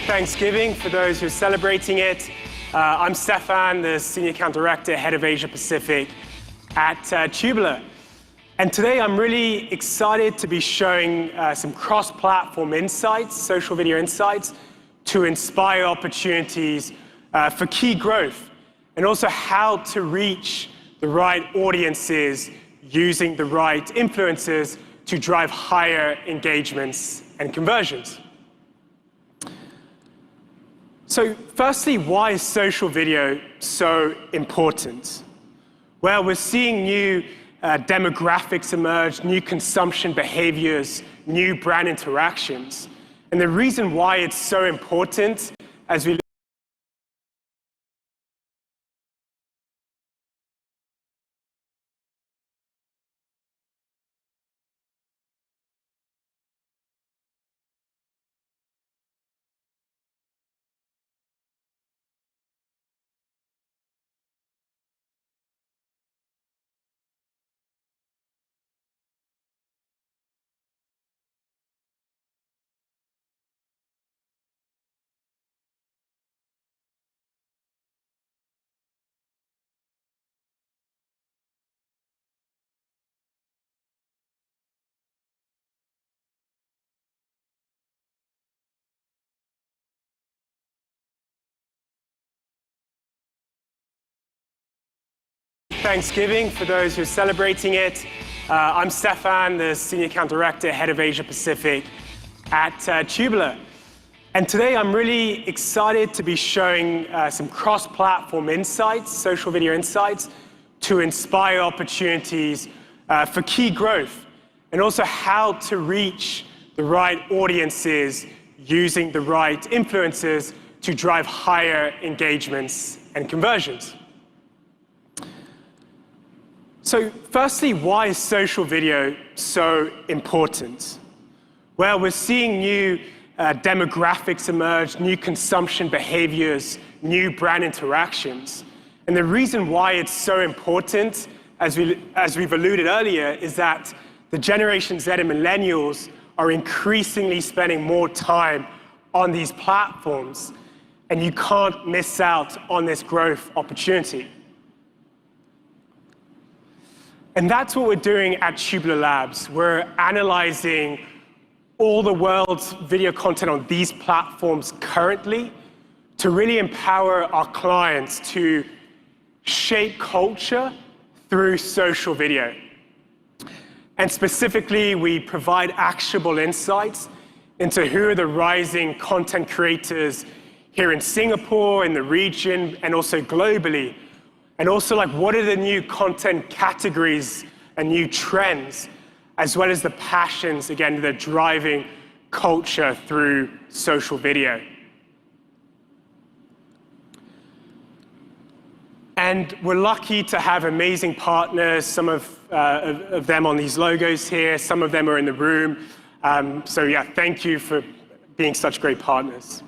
Thanksgiving for those who are celebrating it. I'm Stefan, the Senior Account Director, Head of Asia Pacific at Tubular. And today I'm really excited to be showing some cross-platform insights, social video insights, to inspire opportunities for key growth, and also how to reach the right audiences using the right influencers to drive higher engagements and conversions. So firstly, why is social video so important? Well, we're seeing new demographics emerge, new consumption behaviors, new brand interactions. And the reason why it's so important as we Thanksgiving for those who are celebrating it. I'm Stefan, the Senior Account Director, Head of Asia Pacific at Tubular. And today I'm really excited to be showing some cross-platform insights, social video insights, to inspire opportunities for key growth, and also how to reach the right audiences using the right influencers to drive higher engagements and conversions. So firstly, why is social video so important? Well, we're seeing new demographics emerge, new consumption behaviors, new brand interactions. And the reason why it's so important, as we've alluded earlier, is that the Generation Z and millennials are increasingly spending more time on these platforms, and you can't miss out on this growth opportunity. And that's what we're doing at Tubular Labs. We're analyzing all the world's video content on these platforms currently to really empower our clients to shape culture through social video. And specifically, we provide actionable insights into who are the rising content creators here in Singapore, in the region, and also globally. And also, what are the new content categories and new trends, as well as the passions, again, that are driving culture through social video. And we're lucky to have amazing partners, some of them on these logos here, some of them are in the room. So yeah, thank you for being such great partners.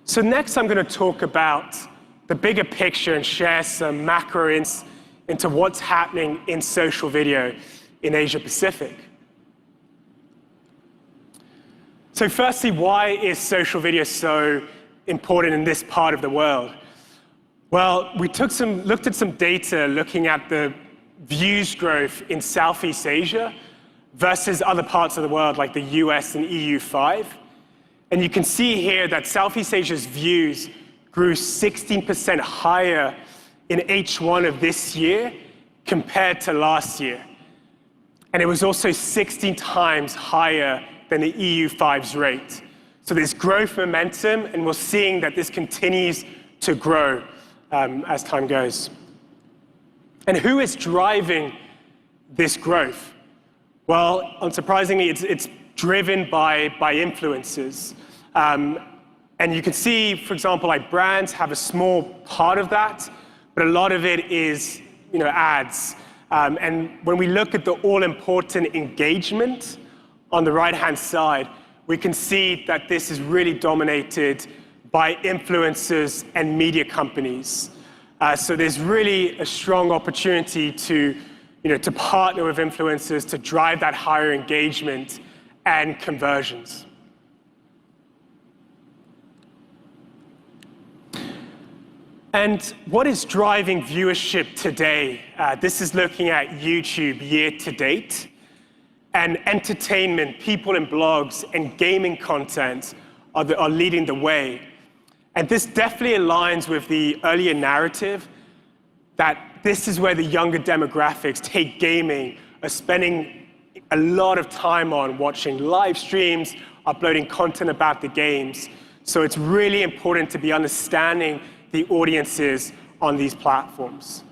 So next, I'm going to talk about the bigger picture and share some macro insights into what's happening in social video in Asia Pacific. So firstly, why is social video so important in this part of the world? Well, we looked at some data looking at the views growth in Southeast Asia versus other parts of the world like the US and EU5. And you can see here that Southeast Asia's views grew 16% higher in H1 of this year compared to last year. And it was also 16 times higher than the EU5's rate. So there's growth momentum, and we're seeing that this continues to grow as time goes. And who is driving this growth? Well, unsurprisingly, it's driven by influencers. And you can see, for example, brands have a small part of that, but a lot of it is ads. And when we look at the all-important engagement on the right-hand side, we can see that this is really dominated by influencers and media companies. So there's really a strong opportunity to to partner with influencers to drive that higher engagement and conversions. And what is driving viewership today? This is looking at YouTube year to date. And entertainment, people in blogs, and gaming content are leading the way. And this definitely aligns with the earlier narrative that this is where the younger demographics take gaming, are spending a lot of time on watching live streams, uploading content about the games. So it's really important to be understanding the audiences on these platforms.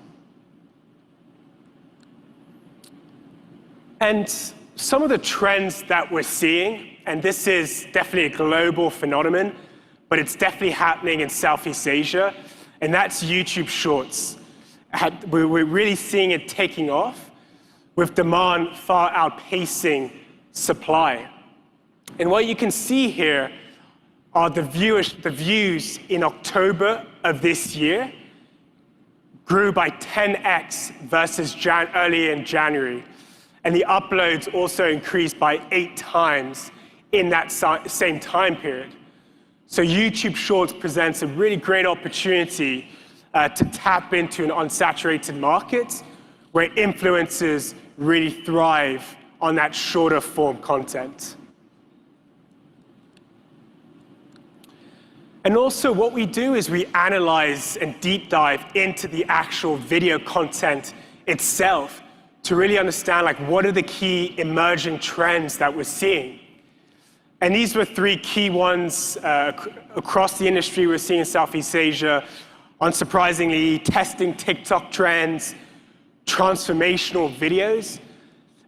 And some of the trends that we're seeing, and this is definitely a global phenomenon, but it's definitely happening in Southeast Asia, and that's YouTube Shorts. We're really seeing it taking off, with demand far outpacing supply. And what you can see here are the views in October of this year grew by 10x versus earlier in January. And the uploads also increased by 8 times in that same time period. So YouTube Shorts presents a really great opportunity to tap into an unsaturated market where influencers really thrive on that shorter form content. And also what we do is we analyze and deep dive into the actual video content itself to really understand what are the key emerging trends that we're seeing. And these were 3 key ones across the industry we're seeing in Southeast Asia. Unsurprisingly, testing TikTok trends, transformational videos.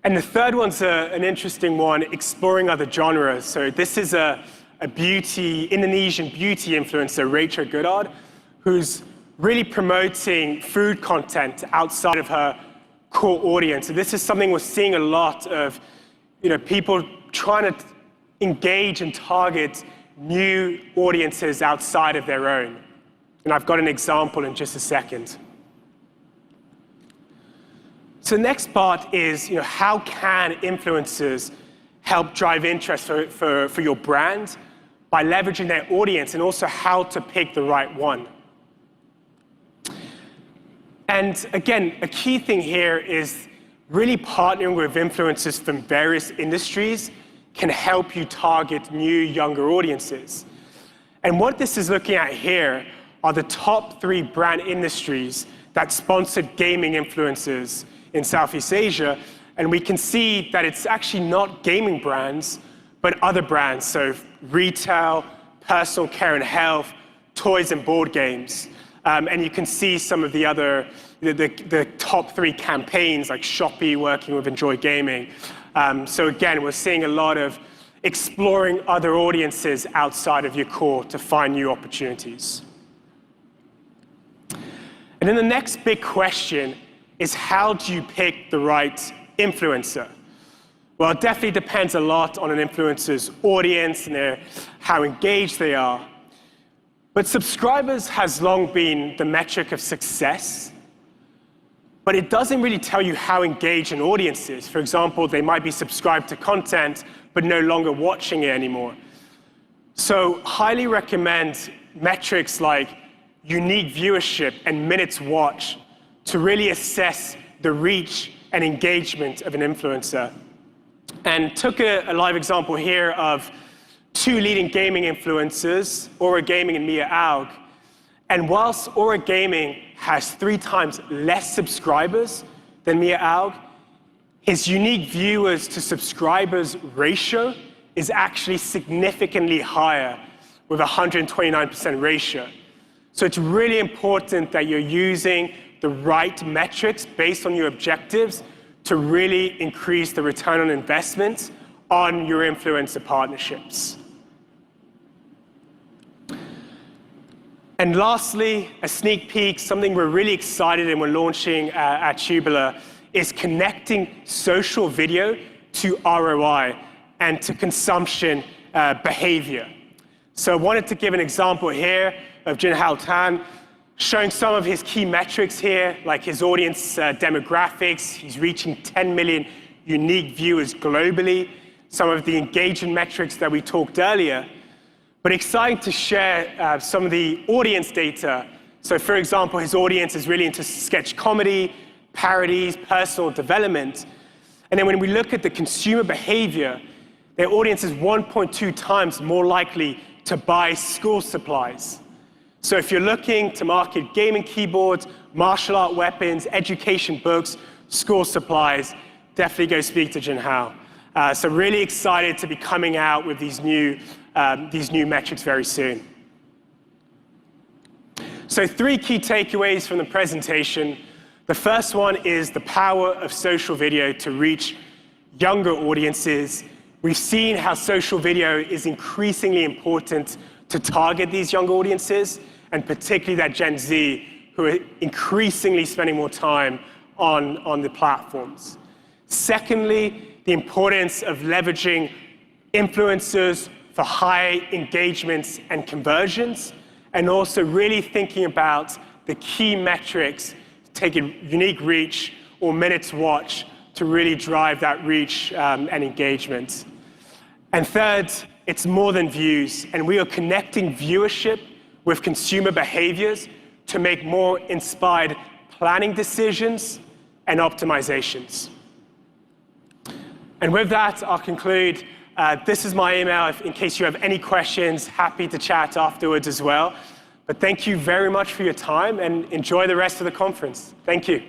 And the third one's an interesting one, exploring other genres. So this is a Indonesian beauty influencer, Rachel Goddard, who's really promoting food content outside of her core audience. And this is something we're seeing a lot of, people trying to engage and target new audiences outside of their own. And I've got an example in just a second. So the next part is, how can influencers help drive interest for your brand by leveraging their audience, and also how to pick the right one. And again, a key thing here is really partnering with influencers from various industries can help you target new, younger audiences. And what this is looking at here are the top 3 brand industries that sponsored gaming influencers in Southeast Asia. And we can see that it's actually not gaming brands, but other brands, so retail, personal care and health, toys and board games. And you can see some of the other, the top 3 campaigns, like Shopee working with Enjoy Gaming. So again, we're seeing a lot of exploring other audiences outside of your core to find new opportunities. And then the next big question is, how do you pick the right influencer? Well, it definitely depends a lot on an influencer's audience and how engaged they are. But subscribers has long been the metric of success, but it doesn't really tell you how engaged an audience is. For example, they might be subscribed to content, but no longer watching it anymore. So highly recommend metrics like unique viewership and minutes watched to really assess the reach and engagement of an influencer. And took a live example here of 2 leading gaming influencers, Aura Gaming and Mia Aug. And whilst Aura Gaming has 3 times less subscribers than Mia Aug, his unique viewers to subscribers ratio is actually significantly higher, with a 129% ratio. So it's really important that you're using the right metrics based on your objectives to really increase the return on investment on your influencer partnerships. And lastly, a sneak peek, something we're really excited and we're launching at Tubular is connecting social video to ROI and to consumption behavior. So I wanted to give an example here of Jinhao Tan. showing some of his key metrics here, like his audience demographics. He's reaching 10 million unique viewers globally, some of the engagement metrics that we talked earlier. But exciting to share some of the audience data. So for example, his audience is really into sketch comedy, parodies, personal development. And then when we look at the consumer behavior, their audience is 1.2 times more likely to buy school supplies. So if you're looking to market gaming keyboards, martial art weapons, education books, school supplies, definitely go speak to Junhao. So really excited to be coming out with these new metrics very soon. So 3 key takeaways from the presentation. The first one is the power of social video to reach younger audiences. We've seen how social video is increasingly important to target these young audiences, and particularly that Gen Z, who are increasingly spending more time on the platforms. Secondly, the importance of leveraging influencers for high engagements and conversions, and also really thinking about the key metrics, taking unique reach or minutes watch to really drive that reach and engagement. And third, it's more than views, and we are connecting viewership with consumer behaviors to make more inspired planning decisions and optimizations. And with that, I'll conclude. This is my email. In case you have any questions, happy to chat afterwards as well. But thank you very much for your time, and enjoy the rest of the conference. Thank you.